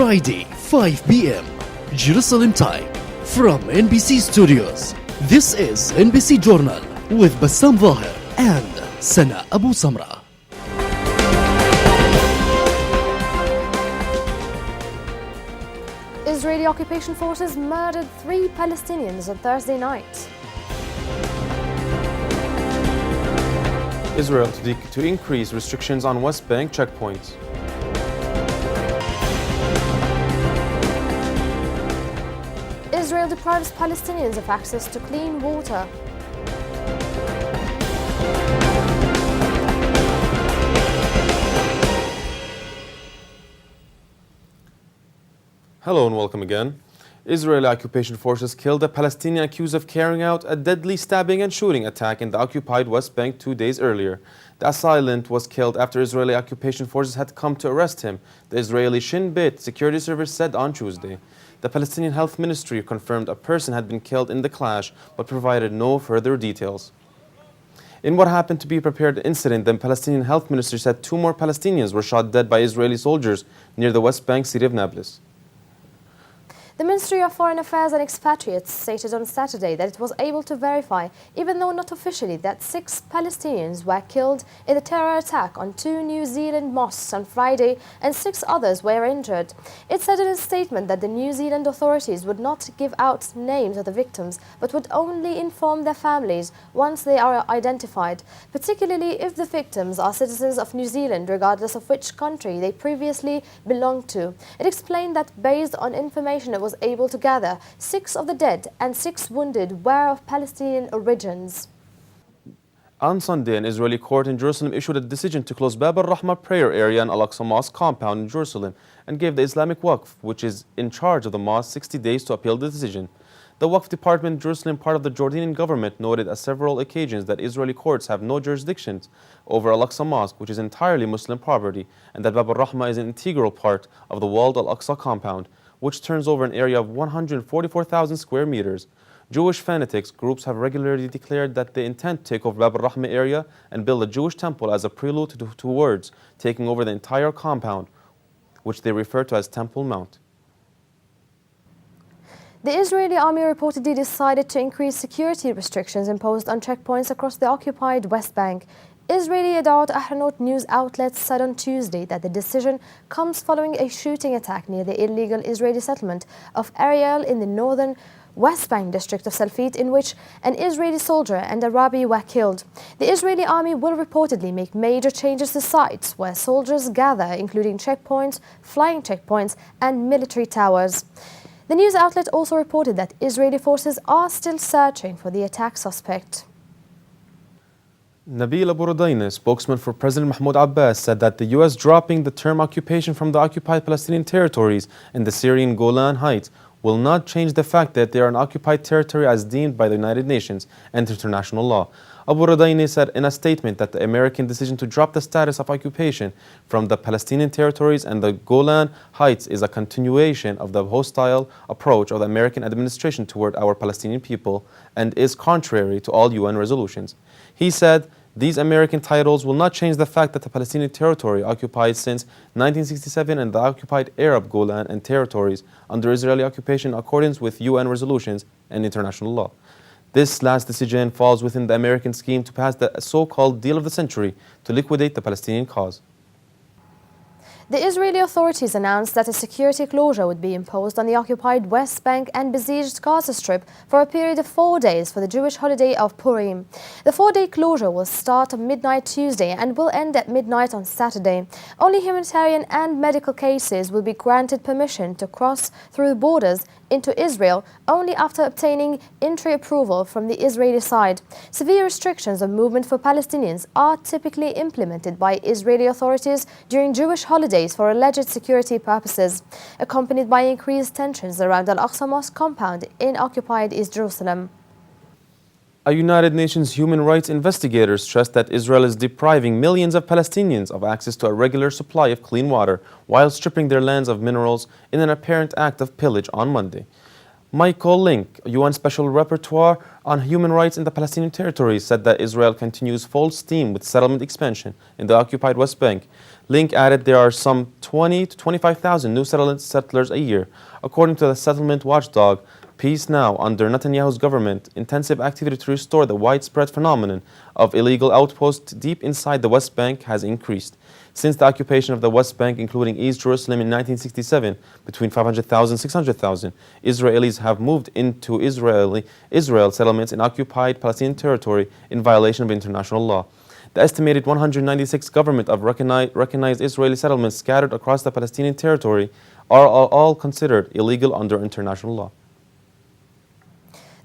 Friday, 5 p.m. Jerusalem time. From NBC Studios. This is NBC Journal with Bassam Zahir and Sana Abu Samra. Israeli occupation forces murdered 3 Palestinians on Thursday night. Israel to increase restrictions on West Bank checkpoints. Israel deprives Palestinians of access to clean water. Hello and welcome again. Israeli occupation forces killed a Palestinian accused of carrying out a deadly stabbing and shooting attack in the occupied West Bank 2 days earlier. The assailant was killed after Israeli occupation forces had come to arrest him, the Israeli Shin Bet security service said on Tuesday. The Palestinian Health Ministry confirmed a person had been killed in the clash, but provided no further details. In what happened to be a prepared incident, the Palestinian Health Ministry said 2 more Palestinians were shot dead by Israeli soldiers near the West Bank city of Nablus. The Ministry of Foreign Affairs and Expatriates stated on Saturday that it was able to verify, even though not officially, that 6 Palestinians were killed in the terror attack on 2 New Zealand mosques on Friday and 6 others were injured. It said in a statement that the New Zealand authorities would not give out names of the victims, but would only inform their families once they are identified, particularly if the victims are citizens of New Zealand, regardless of which country they previously belonged to. It explained that based on information it was able to gather, 6 of the dead and 6 wounded were of Palestinian origins. On Sunday, an Israeli court in Jerusalem issued a decision to close Bab al-Rahma prayer area in Al-Aqsa Mosque compound in Jerusalem and gave the Islamic Waqf, which is in charge of the mosque, 60 days to appeal the decision. The Waqf department in Jerusalem, part of the Jordanian government, noted on several occasions that Israeli courts have no jurisdictions over Al-Aqsa Mosque, which is entirely Muslim property, and that Bab al-Rahma is an integral part of the walled Al-Aqsa compound, which turns over an area of 144,000 square meters. Jewish fanatics groups have regularly declared that they intend to take over Bab al-Rahma area and build a Jewish temple as a prelude towards taking over the entire compound, which they refer to as Temple Mount. The Israeli army reportedly decided to increase security restrictions imposed on checkpoints across the occupied West Bank. Israeli Yedioth Ahronot news outlets said on Tuesday that the decision comes following a shooting attack near the illegal Israeli settlement of Ariel in the northern West Bank district of Salfit, in which an Israeli soldier and a rabbi were killed. The Israeli army will reportedly make major changes to sites where soldiers gather, including checkpoints, flying checkpoints, and military towers. The news outlet also reported that Israeli forces are still searching for the attack suspect. Nabil Abu Rudaina, spokesman for President Mahmoud Abbas, said that the U.S. dropping the term occupation from the occupied Palestinian territories in the Syrian Golan Heights will not change the fact that they are an occupied territory as deemed by the United Nations and international law. Abu Rudaina said in a statement that the American decision to drop the status of occupation from the Palestinian territories and the Golan Heights is a continuation of the hostile approach of the American administration toward our Palestinian people and is contrary to all UN resolutions. He said, "These American titles will not change the fact that the Palestinian territory occupied since 1967 and the occupied Arab Golan and territories under Israeli occupation in accordance with UN resolutions and international law. This last decision falls within the American scheme to pass the so-called deal of the century to liquidate the Palestinian cause." The Israeli authorities announced that a security closure would be imposed on the occupied West Bank and besieged Gaza Strip for a period of 4 days for the Jewish holiday of Purim. The 4-day closure will start at midnight Tuesday and will end at midnight on Saturday. Only humanitarian and medical cases will be granted permission to cross through the borders into Israel only after obtaining entry approval from the Israeli side. Severe restrictions on movement for Palestinians are typically implemented by Israeli authorities during Jewish holidays for alleged security purposes, accompanied by increased tensions around Al-Aqsa Mosque compound in occupied East Jerusalem. A United Nations human rights investigator stressed that Israel is depriving millions of Palestinians of access to a regular supply of clean water while stripping their lands of minerals in an apparent act of pillage on Monday. Michael Link, UN Special Rapporteur on Human Rights in the Palestinian territories, said that Israel continues full steam with settlement expansion in the occupied West Bank. Link added there are some 20 to 25,000 new settlers a year. According to the settlement watchdog, Peace Now, under Netanyahu's government, intensive activity to restore the widespread phenomenon of illegal outposts deep inside the West Bank has increased. Since the occupation of the West Bank, including East Jerusalem in 1967, between 500,000 and 600,000 Israelis have moved into Israel settlements in occupied Palestinian territory in violation of international law. The estimated 196 government of recognized Israeli settlements scattered across the Palestinian territory are all considered illegal under international law.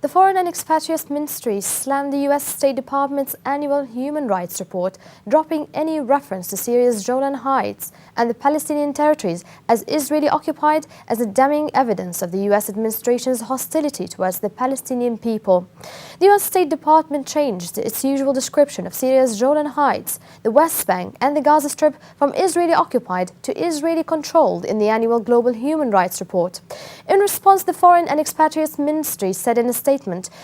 The Foreign and Expatriates Ministry slammed the U.S. State Department's annual human rights report, dropping any reference to Syria's Golan Heights and the Palestinian territories as Israeli-occupied as a damning evidence of the U.S. administration's hostility towards the Palestinian people. The U.S. State Department changed its usual description of Syria's Golan Heights, the West Bank and the Gaza Strip from Israeli-occupied to Israeli-controlled in the annual Global Human Rights Report. In response, the Foreign and Expatriates Ministry said in a statement,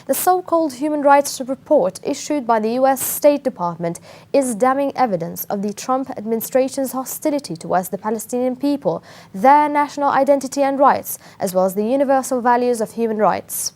the so-called human rights report issued by the U.S. State Department is damning evidence of the Trump administration's hostility towards the Palestinian people, their national identity and rights, as well as the universal values of human rights.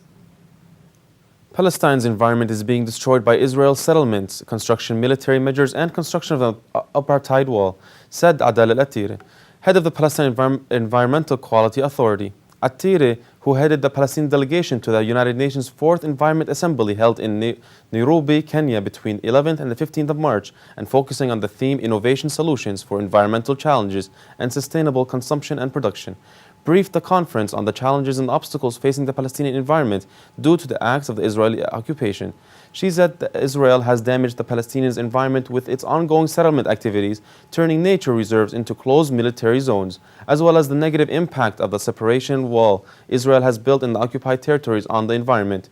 Palestine's environment is being destroyed by Israel's settlements, construction, military measures, and construction of the apartheid wall, said Adel al-Attiri, head of the Palestine Environmental Quality Authority. Attiri, who headed the Palestinian delegation to the United Nations 4th Environment Assembly held in Nairobi, Kenya between 11th and the 15th of March and focusing on the theme Innovation Solutions for Environmental Challenges and Sustainable Consumption and Production, briefed the conference on the challenges and obstacles facing the Palestinian environment due to the acts of the Israeli occupation. She said that Israel has damaged the Palestinians' environment with its ongoing settlement activities, turning nature reserves into closed military zones, as well as the negative impact of the separation wall Israel has built in the occupied territories on the environment.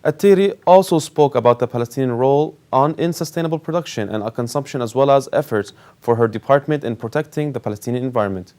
Attiri also spoke about the Palestinian role in sustainable production and consumption, as well as efforts for her department in protecting the Palestinian environment.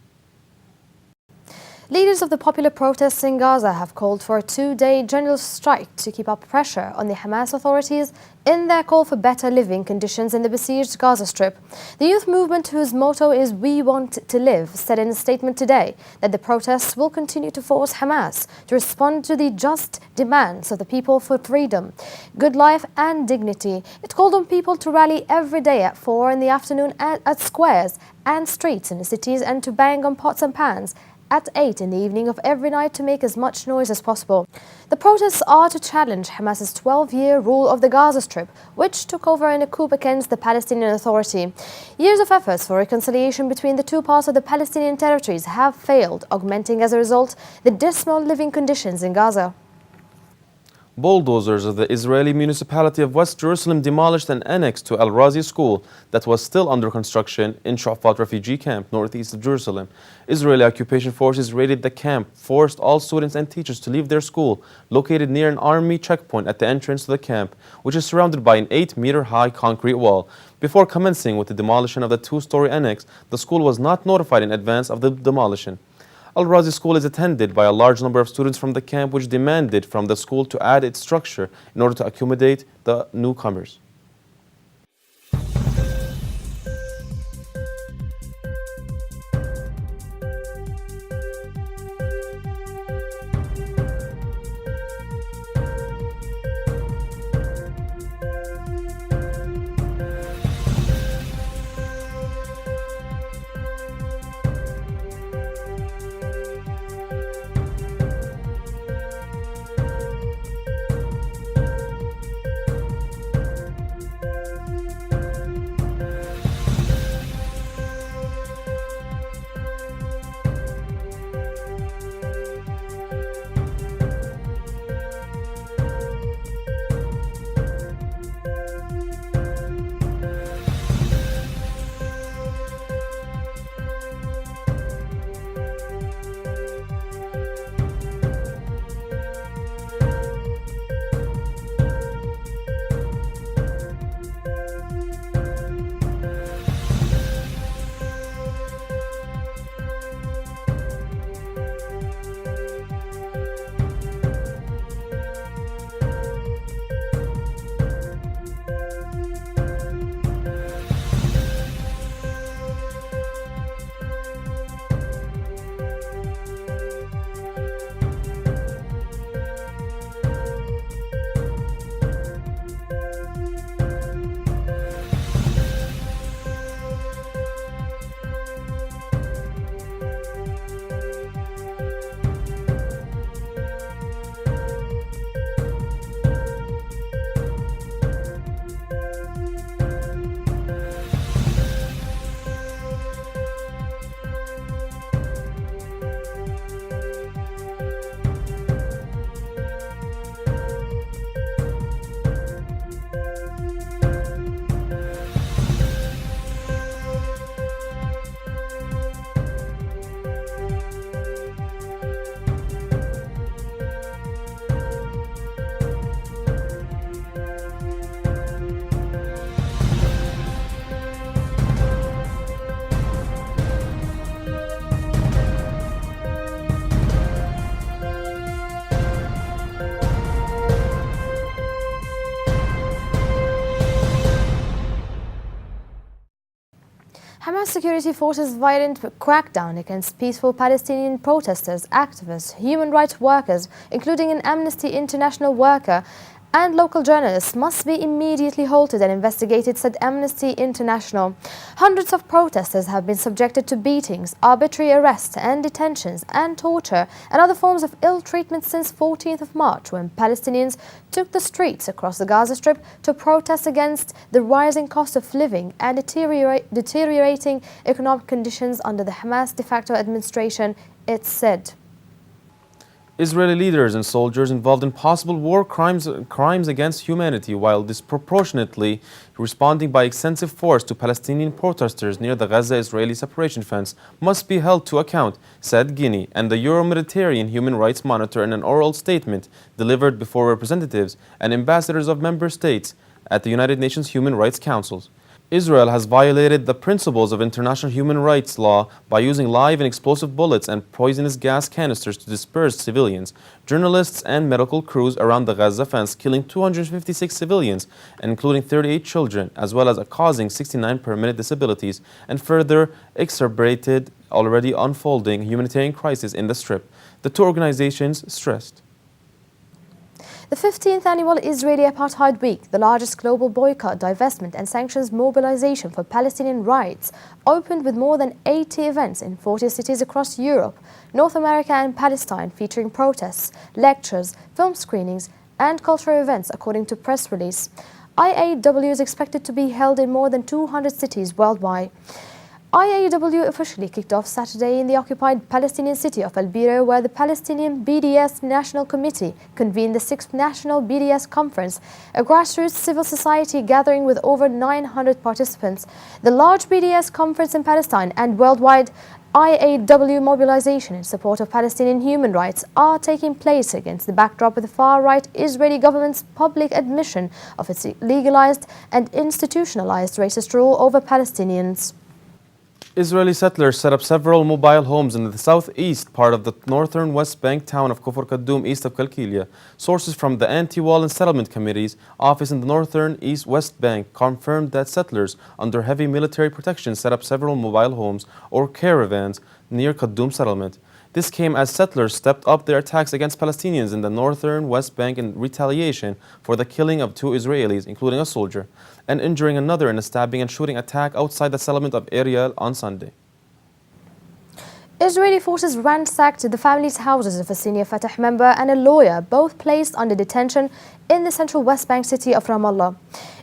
Leaders of the popular protests in Gaza have called for a two-day general strike to keep up pressure on the Hamas authorities in their call for better living conditions in the besieged Gaza Strip. The youth movement, whose motto is "We Want to Live," said in a statement today that the protests will continue to force Hamas to respond to the just demands of the people for freedom, good life and dignity. It called on people to rally every day at 4 in the afternoon at squares and streets in the cities and to bang on pots and pans at 8 in the evening of every night to make as much noise as possible. The protests are to challenge Hamas's 12-year rule of the Gaza Strip, which took over in a coup against the Palestinian Authority. Years of efforts for reconciliation between the two parts of the Palestinian territories have failed, augmenting as a result the dismal living conditions in Gaza. Bulldozers of the Israeli municipality of West Jerusalem demolished an annex to Al-Razi school that was still under construction in Shafat refugee camp, northeast of Jerusalem. Israeli occupation forces raided the camp, forced all students and teachers to leave their school, located near an army checkpoint at the entrance to the camp, which is surrounded by an 8-meter-high concrete wall. Before commencing with the demolition of the two-story annex, the school was not notified in advance of the demolition. Al-Razi school is attended by a large number of students from the camp, which demanded from the school to add its structure in order to accommodate the newcomers. U.S. security forces' violent crackdown against peaceful Palestinian protesters, activists, human rights workers, including an Amnesty International worker, and local journalists must be immediately halted and investigated, said Amnesty International. Hundreds of protesters have been subjected to beatings, arbitrary arrests and detentions, and torture and other forms of ill treatment since 14th of March, when Palestinians took the streets across the Gaza Strip to protest against the rising cost of living and deteriorating economic conditions under the Hamas de facto administration, it said. Israeli leaders and soldiers involved in possible war crimes against humanity while disproportionately responding by extensive force to Palestinian protesters near the Gaza-Israeli separation fence must be held to account, said Guinea and the Euro-Mediterranean Human Rights Monitor in an oral statement delivered before representatives and ambassadors of member states at the United Nations Human Rights Councils. Israel has violated the principles of international human rights law by using live and explosive bullets and poisonous gas canisters to disperse civilians, journalists and medical crews around the Gaza fence, killing 256 civilians, including 38 children, as well as causing 69 permanent disabilities, and further exacerbated already unfolding humanitarian crisis in the Strip, the two organizations stressed. The 15th annual Israeli Apartheid Week, the largest global boycott, divestment and sanctions mobilization for Palestinian rights, opened with more than 80 events in 40 cities across Europe, North America and Palestine, featuring protests, lectures, film screenings and cultural events, according to press release. IAW is expected to be held in more than 200 cities worldwide. IAW officially kicked off Saturday in the occupied Palestinian city of El Beira, where the Palestinian BDS National Committee convened the 6th National BDS Conference, a grassroots civil society gathering with over 900 participants. The large BDS conference in Palestine and worldwide IAW mobilization in support of Palestinian human rights are taking place against the backdrop of the far-right Israeli government's public admission of its legalized and institutionalized racist rule over Palestinians. Israeli settlers set up several mobile homes in the southeast part of the northern West Bank town of Kufr Kaddoum, east of Kalkilia. Sources from the Anti-Wall and Settlement Committee's office in the northern West Bank confirmed that settlers under heavy military protection set up several mobile homes or caravans near Kaddoum settlement. This came as settlers stepped up their attacks against Palestinians in the northern West Bank in retaliation for the killing of 2 Israelis, including a soldier, and injuring another in a stabbing and shooting attack outside the settlement of Ariel on Sunday. Israeli forces ransacked the families' houses of a senior Fatah member and a lawyer, both placed under detention in the central West Bank city of Ramallah.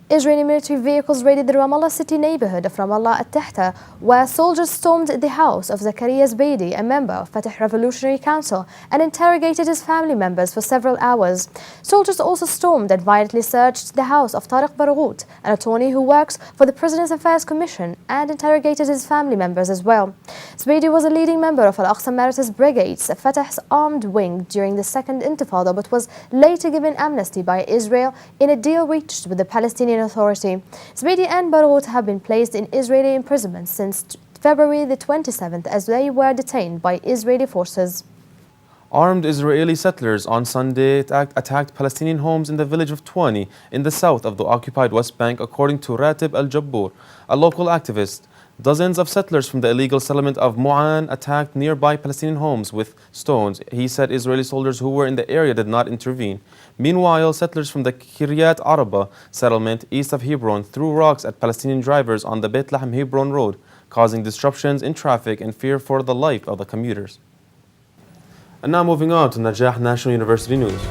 Israeli military vehicles raided the Ramallah city neighborhood of Ramallah at-Tahta, where soldiers stormed the house of Zakaria Zbeidi, a member of Fatah Revolutionary Council, and interrogated his family members for several hours. Soldiers also stormed and violently searched the house of Tariq Barghouth, an attorney who works for the Prisoners Affairs Commission, and interrogated his family members as well. Zbeidi was a leading member of Al-Aqsa Meritus Brigades, Fatah's armed wing during the Second Intifada, but was later given amnesty by Israel in a deal reached with the Palestinian Authority. Zbeidi and Barghouth have been placed in Israeli imprisonment since February the 27th as they were detained by Israeli forces. Armed Israeli settlers on Sunday attacked Palestinian homes in the village of Twani in the south of the occupied West Bank, according to Ratib al-Jabbour, a local activist. Dozens of settlers from the illegal settlement of Mu'an attacked nearby Palestinian homes with stones. He said Israeli soldiers who were in the area did not intervene. Meanwhile, settlers from the Kiryat Araba settlement east of Hebron threw rocks at Palestinian drivers on the Beit Lahem-Hebron road, causing disruptions in traffic and fear for the life of the commuters. And now moving on to Najah National University News.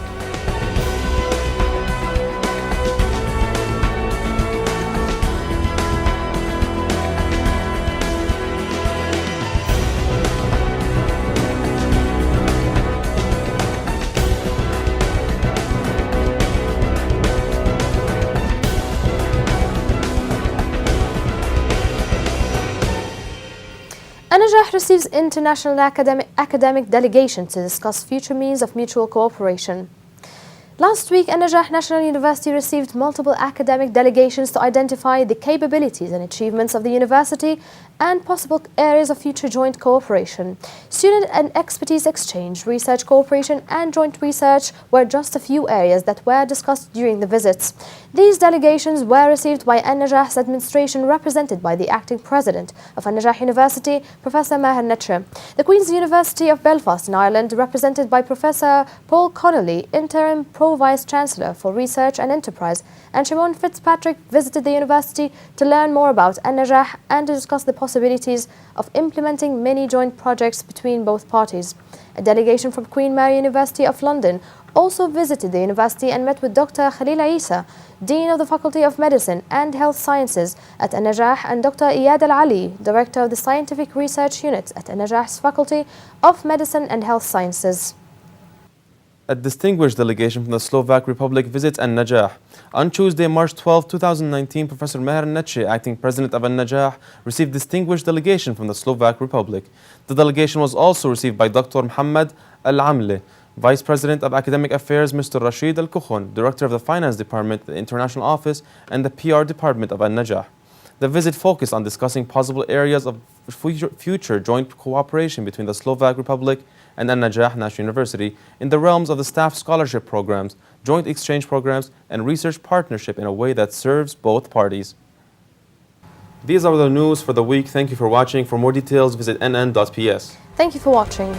An-Najah receives international academic delegation to discuss future means of mutual cooperation. Last week, An-Najah National University received multiple academic delegations to identify the capabilities and achievements of the university and possible areas of future joint cooperation. Student and expertise exchange, research cooperation and joint research were just a few areas that were discussed during the visits. These delegations were received by An-Najah's administration, represented by the acting president of An-Najah University, Professor An-Najah. The Queen's University of Belfast in Ireland, represented by Professor Paul Connolly, interim Pro-Vice Chancellor for Research and Enterprise, and Shimon Fitzpatrick visited the university to learn more about An-Najah and to discuss the possibilities of implementing many joint projects between both parties. A delegation from Queen Mary University of London also visited the university and met with Dr. Khalil Isa, Dean of the Faculty of Medicine and Health Sciences at An-Najah, and Dr. Iyad Al-Ali, Director of the Scientific Research Unit at An-Najah's Faculty of Medicine and Health Sciences. A distinguished delegation from the Slovak Republic visits An-Najah. On Tuesday, March 12, 2019, Professor An-Najah, acting president of An-Najah, received distinguished delegation from the Slovak Republic. The delegation was also received by Dr. Muhammad Al-Amle, Vice President of Academic Affairs, Mr. Rashid Al-Kukhon, Director of the Finance Department, the International Office, and the PR Department of An-Najah. The visit focused on discussing possible areas of future joint cooperation between the Slovak Republic and An-Najah National University in the realms of the staff scholarship programs, joint exchange programs, and research partnership in a way that serves both parties. These are the news for the week. Thank you for watching. For more details, visit nn.ps. Thank you for watching.